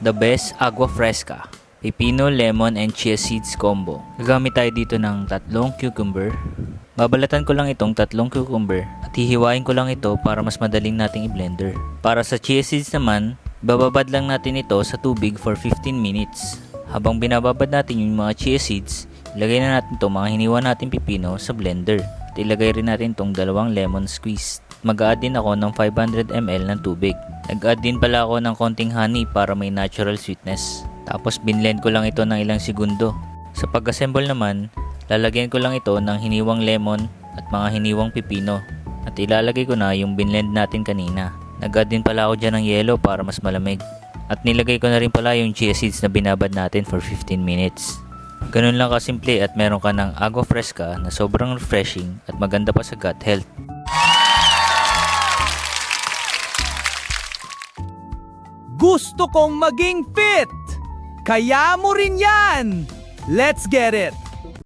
the best agua fresca, pipino, lemon, and chia seeds combo. Gagamit tayo dito ng 3 cucumber. Babalatan ko lang itong 3 cucumber at hihiwain ko lang ito para mas madaling nating i-blender. Para sa chia seeds naman, bababad lang natin ito sa tubig for 15 minutes. Habang binababad natin yung mga chia seeds, ilagay na natin itong mga hiniwa natin pipino sa blender. At ilagay rin natin itong 2 lemon squeeze. Mag-a-add din ako ng 500 ml ng tubig. Nag-add din pala ako ng konting honey para may natural sweetness. Tapos binlend ko lang ito ng ilang segundo. Sa pag-assemble naman, lalagyan ko lang ito ng hiniwang lemon at mga hiniwang pipino. At ilalagay ko na yung binlend natin kanina. Nag-add din pala ako dyan ng yelo para mas malamig. At nilagay ko na rin pala yung chia seeds na binabad natin for 15 minutes. Ganun lang kasimple at meron ka ng agua fresca na sobrang refreshing at maganda pa sa gut health. Gusto kong maging fit! Kaya mo rin yan! Let's get it!